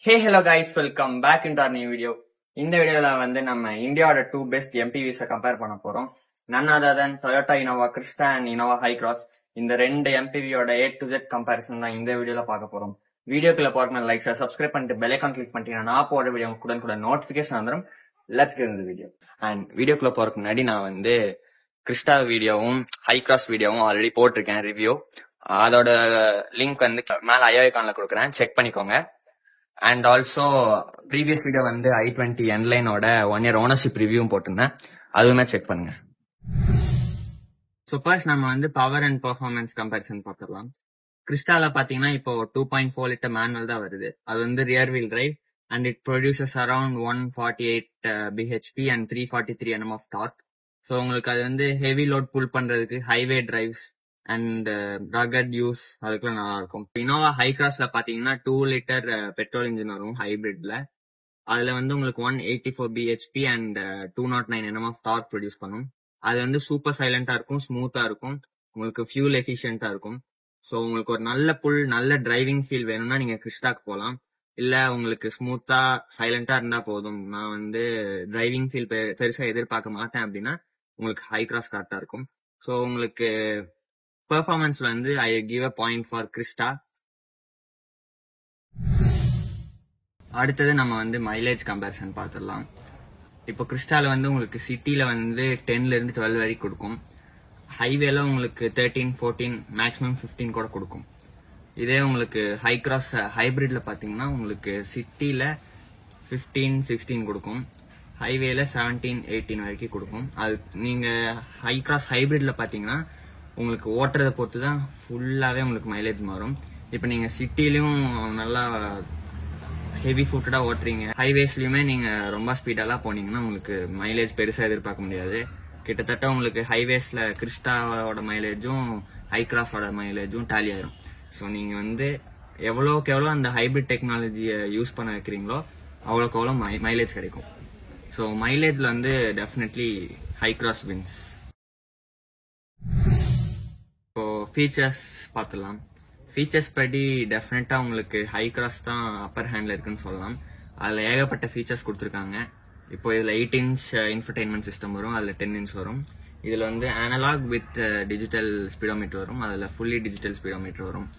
Hey hello guys, welcome back into our new video. இந்த வீடியோல நம்ம இந்தியாவோட 2 பெஸ்ட் MPVs கம்பேர் பண்ண போறோம். none other than Toyota Innova Crista and Innova Hi-Cross. இந்த ரெண்டு MPVயோட A to Z கம்பேரிசன் தான் இந்த வீடியோல பார்க்க போறோம். வீடியோக்குள்ள போறதுக்கு லைக் சப்ஸ்கிரைப் பண்ணிட்டு பெல் ஐகான் கிளிக் பண்ணிட்டீங்கன்னா நான் போற வீடியோ கூட நோட்டிபிகேஷன் வந்துடும். லெட்ஸ் கெட் இந்த வீடியோ. அண்ட் வீடியோக்குள்ள போறதுக்கு முன்னாடி நான் கிறிஸ்டா வீடியோவும் Hi-Cross வீடியோவும் ஆல்ரெடி போட்டிருக்கேன் ரிவ்யூ. அதோட லிங்க் மேல ஐகான்ல கொடுக்குறேன், செக் பண்ணிக்கோங்க. And also previous video i20 என்லைனோட 1 year ஓனர்ஷிப் ரிவ்யூவும் போட்டிருந்தேன், அதுவுமே செக் பண்ணுங்க. ஸோ ஃபர்ஸ்ட் நம்ம பவர் அண்ட் பெர்ஃபார்மன்ஸ் கம்பேரிசன் பார்த்துடலாம். கிறிஸ்டால பாத்தீங்கன்னா இப்போ 2.4 லிட்டர் மேனுவல் தான் வருது. அது rear wheel drive and it produces around 148 bhp and 343 Nm of torque. So உங்களுக்கு அது ஹெவி லோட் புல் பண்றதுக்கு, highway drives and rugged use அதுக்கெல்லாம் நல்லா இருக்கும். இனோவா ஹை-கிராஸ்ல பாத்தீங்கன்னா 2 லிட்டர் பெட்ரோல் இன்ஜின் வரும் ஹைபிரிட்ல. அதுல உங்களுக்கு 184 bhp and 209 Nm of torque produce பண்ணும். அது சூப்பர் சைலண்டா இருக்கும், ஸ்மூத்தா இருக்கும், உங்களுக்கு ஃபியூல் எஃபிஷியன்டா இருக்கும். ஸோ உங்களுக்கு ஒரு நல்ல புல், நல்ல டிரைவிங் ஃபீல் வேணும்னா நீங்க கிறிஸ்டாக்கு போகலாம். இல்ல உங்களுக்கு ஸ்மூத்தா சைலண்டா இருந்தா போதும், நான் டிரைவிங் ஃபீல் பெருசா எதிர்பார்க்க மாட்டேன் அப்படின்னா உங்களுக்கு ஹை-கிராஸ் கரெக்டா இருக்கும். ஸோ உங்களுக்கு பெர்ஃபார்மன்ஸ்ல I give a point for Crista. அடுத்தது நம்ம மைலேஜ் கம்பேரிசன் பார்த்துடலாம். இப்போ கிறிஸ்டால உங்களுக்கு சிட்டில 10ல இருந்து 12 வரைக்கும் கொடுக்கும். ஹைவேல உங்களுக்கு 13, 14, மேக்ஸிமம் 15 கூட கொடுக்கும். இதே உங்களுக்கு ஹை-கிராஸ் ஹைபிரிட்ல பாத்தீங்கன்னா உங்களுக்கு சிட்டில 15, 16 கொடுக்கும், ஹைவேல 17, 18 வரைக்கும் கொடுக்கும். அது நீங்க ஹை-கிராஸ் ஹைபிரிட்ல பாத்தீங்கன்னா உங்களுக்கு ஓட்டுறதை பொறுத்து தான் ஃபுல்லாவே உங்களுக்கு மைலேஜ் மாறும். இப்ப நீங்க சிட்டிலயும் நல்லா ஹெவி ஃபுட்டடா ஓட்டுறீங்க, ஹைவேஸ்லயுமே நீங்க ரொம்ப ஸ்பீடெல்லாம் போனீங்கன்னா உங்களுக்கு மைலேஜ் பெருசா எதிர்பார்க்க முடியாது. கிட்டத்தட்ட உங்களுக்கு ஹைவேஸ்ல கிறிஸ்டாவோட மைலேஜும் ஹை-கிராஸோட மைலேஜும் டேலி ஆயிரும். ஸோ நீங்க எவ்வளோக்கு எவ்வளோ அந்த ஹைபிரிட் டெக்னாலஜியை யூஸ் பண்ண வைக்கிறீங்களோ அவ்வளோக்கு எவ்வளோ மைலேஜ் கிடைக்கும். ஸோ மைலேஜ்ல டெஃபினெட்லி ஹை-கிராஸ் வின்ஸ். இப்போ ஃபீச்சர்ஸ் பார்த்துலாம். ஃபீச்சர்ஸ் படி டெஃபினட்டா உங்களுக்கு ஹை-கிராஸ் தான் அப்பர் ஹேண்ட்ல இருக்குன்னு சொல்லலாம். அதுல ஏகப்பட்ட ஃபீச்சர்ஸ் கொடுத்துருக்காங்க. இப்போ இதுல 8 inch இன்ஃபர்டைன்மெண்ட் சிஸ்டம் வரும், அதுல 10 inch வரும். இதுல அனலாக் வித் டிஜிட்டல் ஸ்பீடோமீட்டர் வரும், அதுல ஃபுல்லி டிஜிட்டல் ஸ்பீடோமீட்டர் வரும்.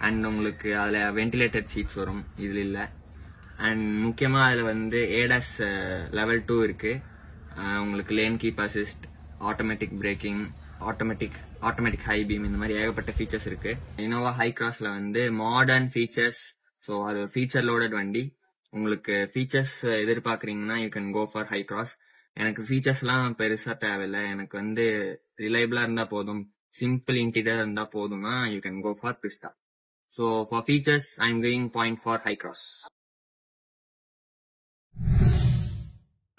அண்ட் உங்களுக்கு அதுல வென்டிலேட்டட் சீட்ஸ் வரும், இதுல இல்ல. அண்ட் முக்கியமா அதுல ஏடாஸ் லெவல் 2 இருக்கு. உங்களுக்கு lane keep assist, automatic braking, automatic high beam, இந்த மாதிரி ஏகப்பட்ட ஃபீச்சர்ஸ் இருக்கு. இனோவா ஹை-கிராஸ்ல மாடர்ன் ஃபீச்சர்ஸ். ஸோ அது ஃபீச்சர் லோடட் வண்டி. உங்களுக்கு ஃபீச்சர்ஸ் எதிர்பார்க்கறீங்கன்னா you can go for Hycross. எனக்கு ஃபீச்சர்ஸ் எல்லாம் பெருசா தேவையில்லை, எனக்கு ரிலையபிளா இருந்தா போதும், சிம்பிள் இன்டீரியர் இருந்தா போதும்னா you can go for Crysta. So for features I am giving point for Hycross.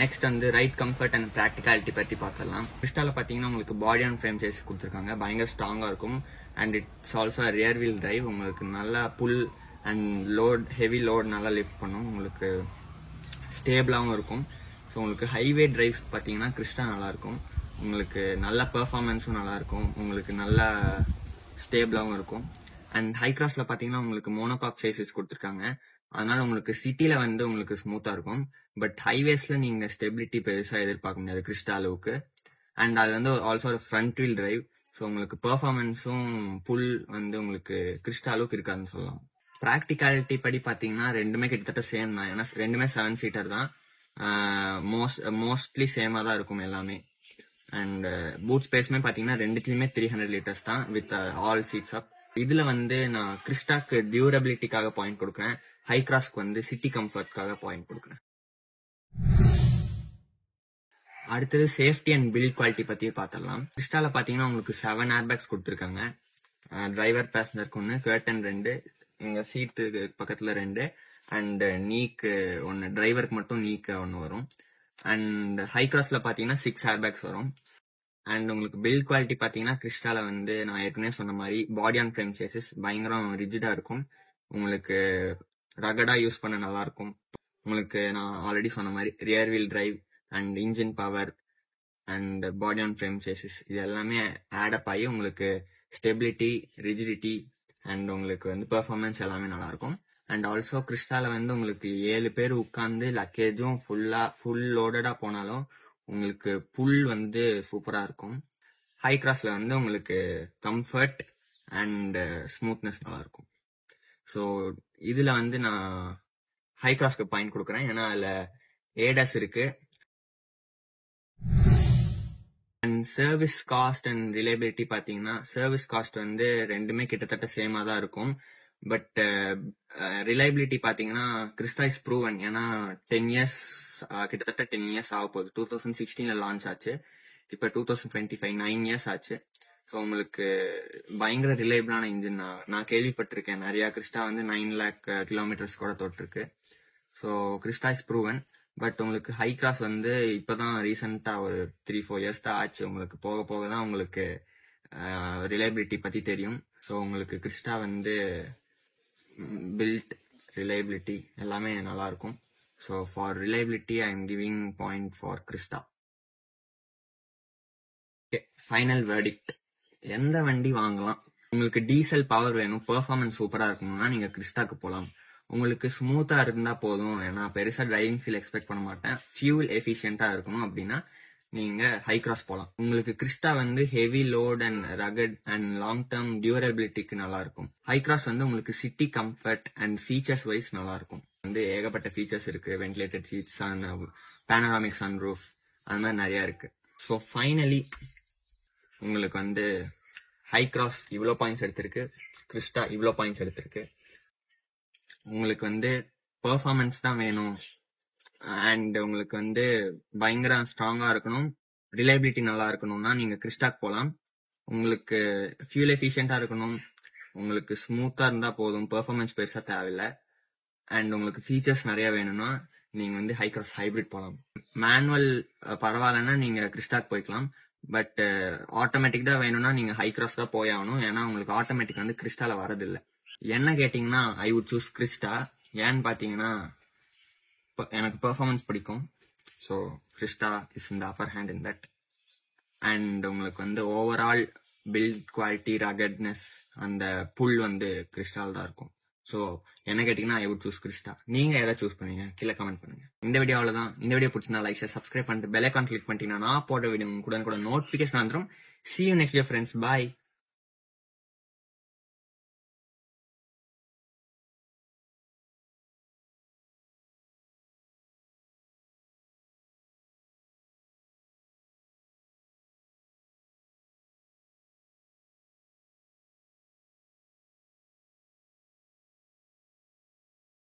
Next ride comfort and practicality பத்தி பார்த்துடலாம். கிறிஸ்டால பாத்தீங்கன்னா உங்களுக்கு பாடி அண்ட் ஃப்ரேம் சேஸ் கொடுத்துருக்காங்க, பயங்கர ஸ்ட்ராங்கா இருக்கும். And it's also rear wheel drive. உங்களுக்கு நல்லா pull and load, heavy load நல்லா லிஃப்ட் பண்ணும், உங்களுக்கு ஸ்டேபிளாகவும் இருக்கும். ஸோ உங்களுக்கு ஹைவே டிரைவ்ஸ் பாத்தீங்கன்னா கிறிஸ்டா நல்லா இருக்கும், உங்களுக்கு நல்ல பெர்ஃபார்மன்ஸும் நல்லா இருக்கும், உங்களுக்கு நல்லா ஸ்டேபிளாகவும் இருக்கும். அண்ட் ஹை-கிராஸ்ல பாத்தீங்கன்னா உங்களுக்கு மோனோகாக் சேசிஸ் கொடுத்துருக்காங்க, அதனால உங்களுக்கு சிட்டில உங்களுக்கு ஸ்மூத்தா இருக்கும். பட் ஹைவேஸ்ல நீங்க ஸ்டெபிலிட்டி பெருசா எதிர்பார்க்க முடியாது கிறிஸ்டா அளவுக்கு. அண்ட் அது ஆல்சோ ஒரு ஃப்ரண்ட் வீல் டிரைவ். ஸோ உங்களுக்கு பெர்ஃபார்மன்ஸும் புல் உங்களுக்கு கிறிஸ்டா அளவுக்கு இருக்காதுன்னு சொல்லலாம். ப்ராக்டிகாலிட்டி படி பாத்தீங்கன்னா ரெண்டுமே கிட்டத்தட்ட சேம் தான், ஏன்னா ரெண்டுமே 7 seater தான். மோஸ்ட்லி சேமா தான் இருக்கும் எல்லாமே. அண்ட் பூட் ஸ்பேஸ்மே பாத்தீங்கன்னா ரெண்டுத்துலயுமே 300 liters தான் வித் ஆல் சீட்ஸ் அப். இதுல நான் கிறிஸ்டாக்கு டியூரபிலிட்டிக்காக பாயிண்ட் கொடுக்குறேன், ஹை-கிராஸ்க்கு சிட்டி கம்ஃபர்ட்காக பாயிண்ட் கொடுக்குறேன். அடுத்தது சேஃப்டி அண்ட் பில்ட் குவாலிட்டி பத்தி பார்த்துடலாம். கிறிஸ்டால பாத்தீங்கன்னா உங்களுக்கு 7 airbags கொடுத்துருக்காங்க. டிரைவர் பேசஞ்சருக்கு 1, கர்டன் 2, இங்க சீட்டு பக்கத்துல 2, அண்ட் நீக்கு 1, டிரைவருக்கு மட்டும் நீக்கு 1 வரும். அண்ட் ஹை-கிராஸ்ல பாத்தீங்கன்னா 6 airbags வரும். அண்ட் உங்களுக்கு பில்ட் குவாலிட்டி பாத்தீங்கன்னா கிறிஸ்டால நான் ஏற்கனவே சொன்ன மாதிரி பாடி அண்ட் ஃப்ரேம் சேசஸ் பயங்கரம் ரிஜிடா இருக்கும், உங்களுக்கு ரகடா யூஸ் பண்ண நல்லா இருக்கும். உங்களுக்கு நான் ஆல்ரெடி சொன்ன மாதிரி rear wheel drive and engine power and body on frame chassis இது எல்லாமே ஆடப் ஆகி உங்களுக்கு ஸ்டெபிலிட்டி, ரிஜிடிட்டி அண்ட் உங்களுக்கு பெர்ஃபார்மன்ஸ் எல்லாமே நல்லா இருக்கும். அண்ட் ஆல்சோ கிறிஸ்டால வந்து உங்களுக்கு 7 பேர் உட்கார்ந்து லக்கேஜும் ஃபுல் லோடடா போனாலும் உங்களுக்கு புல் வந்து சூப்பரா இருக்கும். ஹை கிராஸ்ல வந்து உங்களுக்கு கம்ஃபர்ட் அண்ட் ஸ்மூத்னஸ் நல்லா இருக்கும். ஸோ இதுல வந்து நான் ஹை கிராஸ்க்கு பாயிண்ட் கொடுக்குறேன், ஏன்னா அதுல ஏடஸ் இருக்கு. And service cost and reliability பாத்தீங்கன்னா, சர்வீஸ் காஸ்ட் வந்து ரெண்டுமே கிட்டத்தட்ட சேமா தான் இருக்கும். பட் ரிலையபிலிட்டி பாத்தீங்கன்னா கிறிஸ்டா இஸ் ப்ரூவன். ஏன்னா 10 இயர்ஸ் கிட்டத்தட்ட 10 இயர்ஸ் ஆக போகுது. 2016 லான்ச் ஆச்சு, இப்ப 2025 9 இயர்ஸ் ஆச்சு. ஸோ உங்களுக்கு பயங்கர ரிலையபிளான இன்ஜின் நான் கேள்விப்பட்டிருக்கேன். நிறைய கிறிஸ்டா வந்து 9 lakh கிலோமீட்டர்ஸ் கூட தொட்டிருக்கு. So Crysta is proven. But உங்களுக்கு ஹை கிராஸ் வந்து இப்பதான் ரீசெண்டா ஒரு 3-4 இயர்ஸ் தான் ஆச்சு. உங்களுக்கு போக போக தான் உங்களுக்கு ரிலையபிலிட்டி பத்தி தெரியும். ஸோ உங்களுக்கு கிறிஸ்டா வந்து பில்ட் ரிலையபிலிட்டி எல்லாமே நல்லா இருக்கும். So for reliability I am giving point for Crysta. Final verdict. எந்த வண்டி வாங்கலாம்? உங்களுக்கு டீசல் பவர் வேணும், பெர்ஃபார்மன்ஸ் சூப்பரா இருக்கணும்னா நீங்க கிறிஸ்டாக்கு போலாம். உங்களுக்கு ஸ்மூத்தா இருந்தா போதும், ஏன்னா பெருசா டிரைவிங் ஃபீல் எக்ஸ்பெக்ட் பண்ண மாட்டேன், ஃபியூல் எஃபிஷியன்டா இருக்கணும் அப்படின்னா நீங்க ஹை கிராஸ் போலாம். உங்களுக்கு கிறிஸ்டா வந்து heavy load and rugged and long term டியூரபிலிட்டிக்கு நல்லா இருக்கும். ஹை கிராஸ் வந்து உங்களுக்கு city comfort and features wise நல்லா இருக்கும். வந்து ஏகப்பட்ட ஃபீச்சர்ஸ் இருக்கு, வென்டிலேட்டட் சீட்ஸ், பேனராமிக் சன்ரூஃப், அந்த மாதிரி நிறைய இருக்கு. ஸோ ஃபைனலி உங்களுக்கு வந்து ஹை கிராஸ் இவ்வளோ பாயிண்ட்ஸ் எடுத்திருக்கு, கிறிஸ்டா இவ்வளோ பாயிண்ட்ஸ் எடுத்திருக்கு. உங்களுக்கு வந்து பெர்ஃபார்மன்ஸ் தான் வேணும் அண்ட் உங்களுக்கு வந்து பயங்கர ஸ்ட்ராங்கா இருக்கணும், ரிலையபிலிட்டி நல்லா இருக்கணும்னா நீங்க கிறிஸ்டாக்கு போகலாம். உங்களுக்கு ஃபியூல் எஃபிஷியன்டா இருக்கணும், உங்களுக்கு ஸ்மூத்தா இருந்தா போதும், பெர்ஃபார்மன்ஸ் பெருசா தேவையில்லை, அண்ட் உங்களுக்கு ஃபீச்சர்ஸ் நிறைய வேணும்னா நீங்க வந்து ஹை கிராஸ் ஹைபிரிட் போகலாம். மேனுவல் பரவாயில்லன்னா நீங்க கிறிஸ்டாக்கு போய்க்கலாம். பட் ஆட்டோமேட்டிக் தான் வேணும்னா நீங்க ஹை கிராஸ் தான் போய் ஆகணும், ஏன்னா உங்களுக்கு ஆட்டோமேட்டிக் வந்து கிறிஸ்டால வரதில்லை. என்ன கேட்டீங்கன்னா ஐ வுட் சூஸ் கிறிஸ்டா. ஏன்னு பாத்தீங்கன்னா எனக்கு பெர்ஃபார்மன்ஸ் பிடிக்கும். So Crysta is in the upper hand in that. And உங்களுக்கு வந்து ஓவரால் பில்ட் குவாலிட்டி, ரகட்னஸ், அந்த புல் வந்து கிறிஸ்டால் தான் இருக்கும். ஸோ என்ன கேட்டீங்கன்னா ஐ வுட் சூஸ் கிறிஸ்டா. நீங்க எதை சூஸ் பண்ணுவீங்க கீழே கமெண்ட் பண்ணுங்க. இந்த வீடியோ அவ்வளவுதான். இந்த வீடியோ பிடிச்சிருந்தா லைக், ஷேர், சப்ஸ்கிரைப் பண்ணிட்டு பெல் ஐகான் கிளிக் பண்ணிட்டீங்கன்னா நான் போட்ட வீடியோ கூட நோட்டிபிகேஷன் வந்துடும். See you next year friends. Bye.